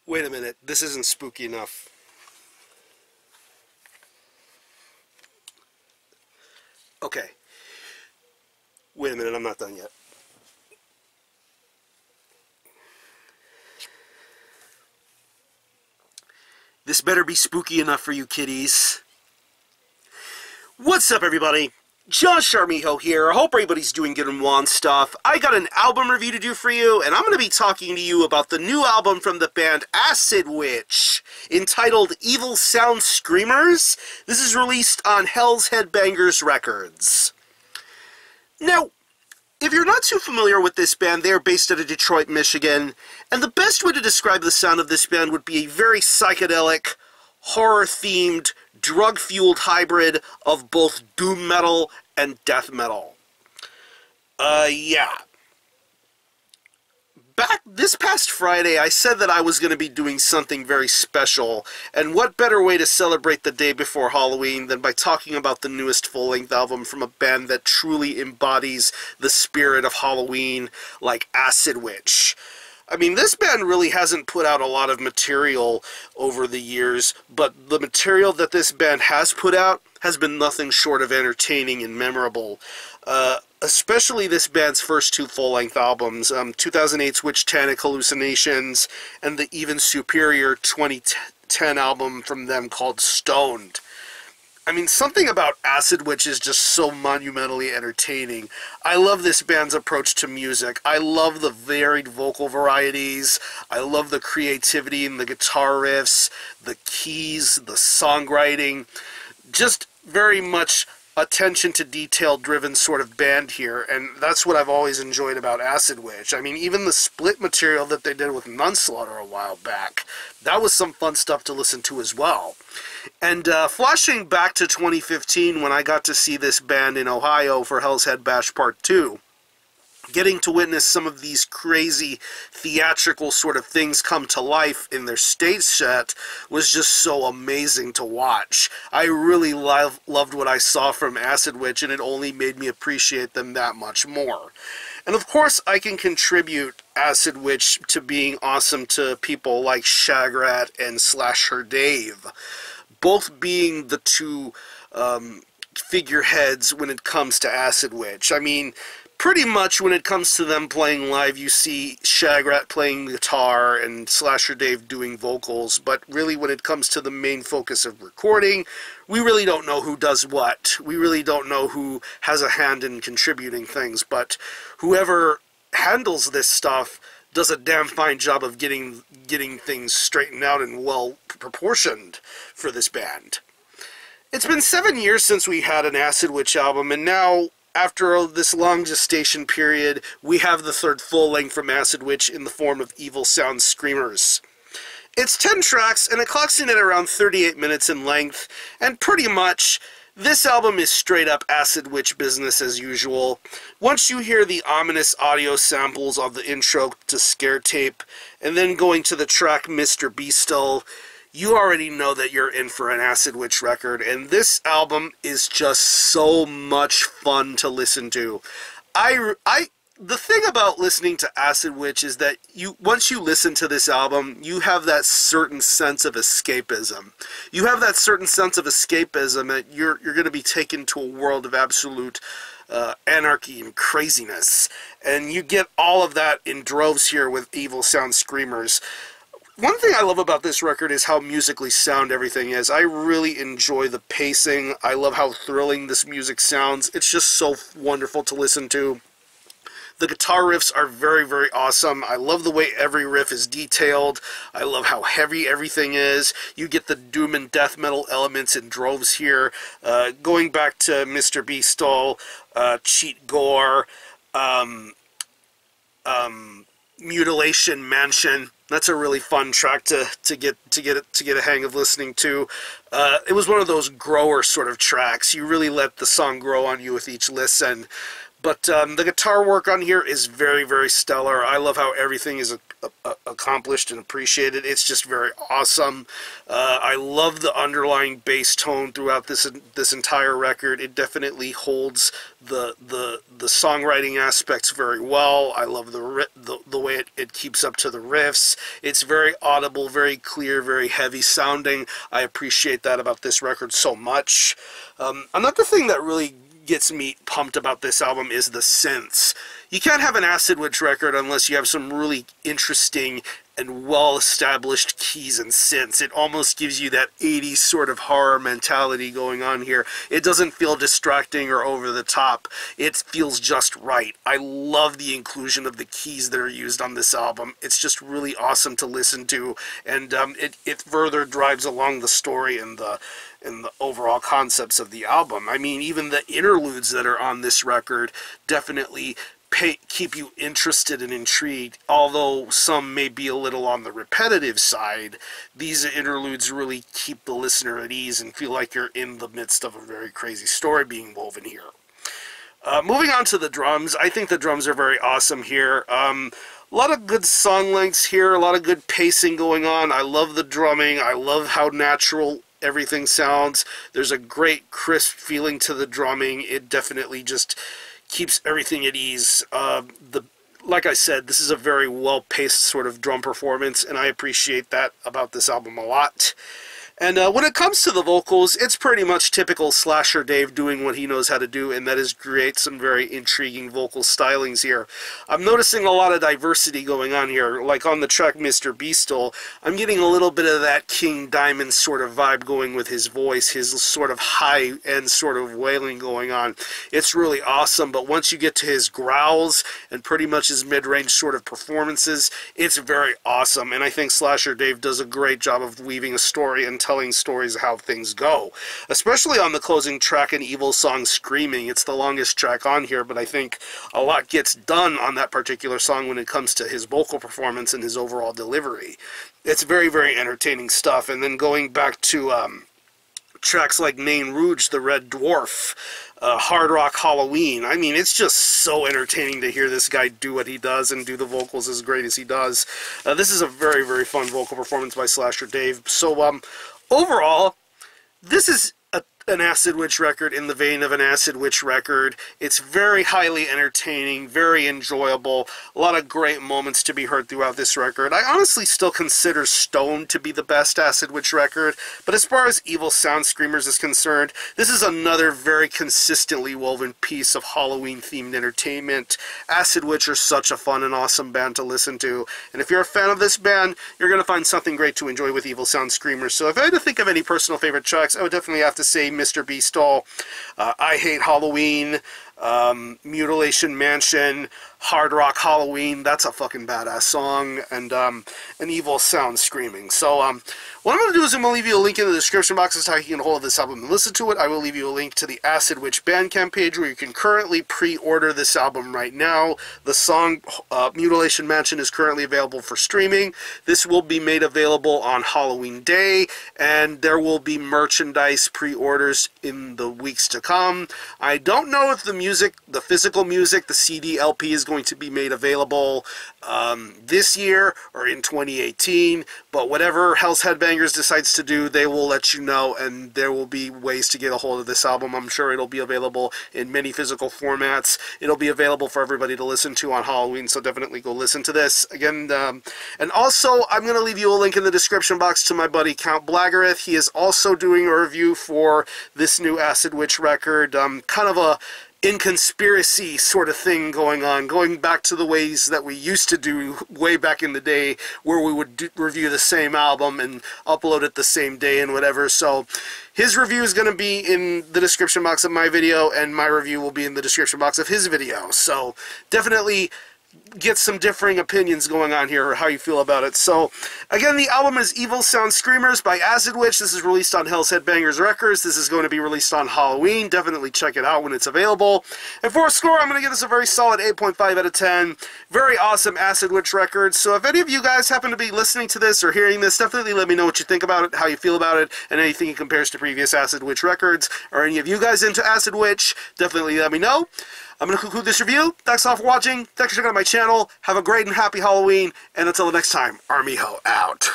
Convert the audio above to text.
Wait a minute, this isn't spooky enough. Okay. Wait a minute, I'm not done yet. This better be spooky enough for you kiddies. What's up, everybody? Josh Armijo here. I hope everybody's doing good and well and stuff. I got an album review to do for you, and I'm going to be talking to you about the new album from the band Acid Witch, entitled Evil Sound Screamers. This is released on Hells Headbangers Records. Now, if you're not too familiar with this band, they are based out of Detroit, Michigan, and the best way to describe the sound of this band would be a very psychedelic, horror-themed, drug-fueled hybrid of both doom metal and death metal. Yeah. Back this past Friday, I said that I was going to be doing something very special, and what better way to celebrate the day before Halloween than by talking about the newest full-length album from a band that truly embodies the spirit of Halloween, like Acid Witch. I mean, this band really hasn't put out a lot of material over the years, but the material that this band has put out has been nothing short of entertaining and memorable. Especially this band's first two full-length albums, 2008's Witch-Tanic Hallucinations and the even superior 2010 album from them called Stoned. I mean, something about Acid Witch is just so monumentally entertaining. I love this band's approach to music. I love the varied vocal varieties. I love the creativity in the guitar riffs, the keys, the songwriting. Just very much attention to detail driven sort of band here, and that's what I've always enjoyed about Acid Witch. I mean, even the split material that they did with Manslaughter a while back, that was some fun stuff to listen to as well. And flashing back to 2015 when I got to see this band in Ohio for Hell's Head Bash Part 2, getting to witness some of these crazy theatrical sort of things come to life in their stage set was just so amazing to watch. I really loved what I saw from Acid Witch, and it only made me appreciate them that much more. And of course, I can contribute Acid Witch to being awesome to people like Shagrat and Slasher Dave, both being the two figureheads when it comes to Acid Witch. I mean, pretty much when it comes to them playing live, you see Shagrat playing guitar and Slasher Dave doing vocals, but really when it comes to the main focus of recording, we really don't know who does what. We really don't know who has a hand in contributing things, but whoever handles this stuff does a damn fine job of getting things straightened out and well proportioned for this band. It's been 7 years since we had an Acid Witch album, and now, after this long gestation period, we have the third full-length from Acid Witch in the form of Evil Sound Screamers. It's 10 tracks, and it clocks in at around 38 minutes in length, and pretty much, this album is straight-up Acid Witch business as usual. Once you hear the ominous audio samples of the intro to Scare Tape, and then going to the track Mr. Beastle, you already know that you're in for an Acid Witch record, and this album is just so much fun to listen to. The thing about listening to Acid Witch is that once you listen to this album, you have that certain sense of escapism. You have that certain sense of escapism that you're going to be taken to a world of absolute anarchy and craziness, and you get all of that in droves here with Evil Sound Screamers. One thing I love about this record is how musically sound everything is. I really enjoy the pacing. I love how thrilling this music sounds. It's just so wonderful to listen to. The guitar riffs are very, very awesome. I love the way every riff is detailed. I love how heavy everything is. You get the doom and death metal elements in droves here. Going back to Mr. Beastle, Cheat Gore, Mutilation Mansion. That's a really fun track to get a hang of listening to. It was one of those grower sort of tracks. You really let the song grow on you with each listen. But the guitar work on here is very, very stellar. I love how everything is accomplished and appreciated. It's just very awesome. I love the underlying bass tone throughout this entire record. It definitely holds the songwriting aspects very well. I love the way it keeps up to the riffs. It's very audible, very clear, very heavy sounding. I appreciate that about this record so much. Another thing that really gets me pumped about this album is the synths. You can't have an Acid Witch record unless you have some really interesting and well-established keys and synths. It almost gives you that 80s sort of horror mentality going on here. It doesn't feel distracting or over the top. It feels just right. I love the inclusion of the keys that are used on this album. It's just really awesome to listen to, and it further drives along the story and the overall concepts of the album. I mean, even the interludes that are on this record definitely keep you interested and intrigued. Although some may be a little on the repetitive side, these interludes really keep the listener at ease and feel like you're in the midst of a very crazy story being woven here. Moving on to the drums, I think the drums are very awesome here. A lot of good song lengths here, a lot of good pacing going on. I love the drumming. I love how natural everything sounds. There's a great crisp feeling to the drumming. It definitely just keeps everything at ease. Like I said, this is a very well-paced sort of drum performance, and I appreciate that about this album a lot. And when it comes to the vocals, it's pretty much typical Slasher Dave doing what he knows how to do, and that is create some very intriguing vocal stylings here. I'm noticing a lot of diversity going on here. Like on the track Mr. Beastle, I'm getting a little bit of that King Diamond sort of vibe going with his voice, his sort of high-end sort of wailing going on. It's really awesome, but once you get to his growls and pretty much his mid-range sort of performances, it's very awesome, and I think Slasher Dave does a great job of weaving a story and telling stories of how things go, especially on the closing track, An Evil Song Screaming. It's the longest track on here, but I think a lot gets done on that particular song when it comes to his vocal performance and his overall delivery. It's very, very entertaining stuff. And then going back to tracks like Nain Rouge, The Red Dwarf, Hard Rock Halloween. I mean, it's just so entertaining to hear this guy do what he does and do the vocals as great as he does. This is a very, very fun vocal performance by Slasher Dave. So, overall, this is an Acid Witch record in the vein of an Acid Witch record. It's very highly entertaining, very enjoyable, a lot of great moments to be heard throughout this record. I honestly still consider Stone to be the best Acid Witch record, but as far as Evil Sound Screamers is concerned, this is another very consistently woven piece of Halloween-themed entertainment. Acid Witch are such a fun and awesome band to listen to, and if you're a fan of this band, you're going to find something great to enjoy with Evil Sound Screamers. So if I had to think of any personal favorite tracks, I would definitely have to say Mr. Beastle, I Hate Halloween, Mutilation Mansion, Hard Rock Halloween. That's a fucking badass song, and An Evil Sound Screaming. So what I'm going to do is I'm going to leave you a link in the description box as to how you can get a hold of this album and listen to it. I will leave you a link to the Acid Witch Bandcamp page where you can currently pre-order this album right now. The song Mutilation Mansion is currently available for streaming. This will be made available on Halloween Day, and there will be merchandise pre-orders in the weeks to come. I don't know if the music, the physical music, the CD LP is going to be made available this year or in 2018, but whatever Hells Headbangers decides to do, they will let you know, and there will be ways to get a hold of this album. I'm sure it'll be available in many physical formats. It'll be available for everybody to listen to on Halloween, so definitely go listen to this. Again, and also, I'm going to leave you a link in the description box to my buddy CountBlagorath. He is also doing a review for this new Acid Witch record, kind of a in-conspiracy sort of thing going on, going back to the ways that we used to do way back in the day, where we would review the same album and upload it the same day and whatever. So his review is going to be in the description box of my video, and my review will be in the description box of his video. So definitely get some differing opinions going on here, or how you feel about it. So, again, the album is Evil Sound Screamers by Acid Witch. This is released on Hells Headbangers Records. This is going to be released on Halloween. Definitely check it out when it's available. And for a score, I'm going to give this a very solid 8.5 out of 10. Very awesome Acid Witch record. So if any of you guys happen to be listening to this or hearing this, definitely let me know what you think about it, how you feel about it, and anything it compares to previous Acid Witch records. Or any of you guys into Acid Witch, definitely let me know. I'm going to conclude this review. Thanks all for watching. Thanks for checking out my my channel. Have a great and happy Halloween, and until the next time, Army Ho out.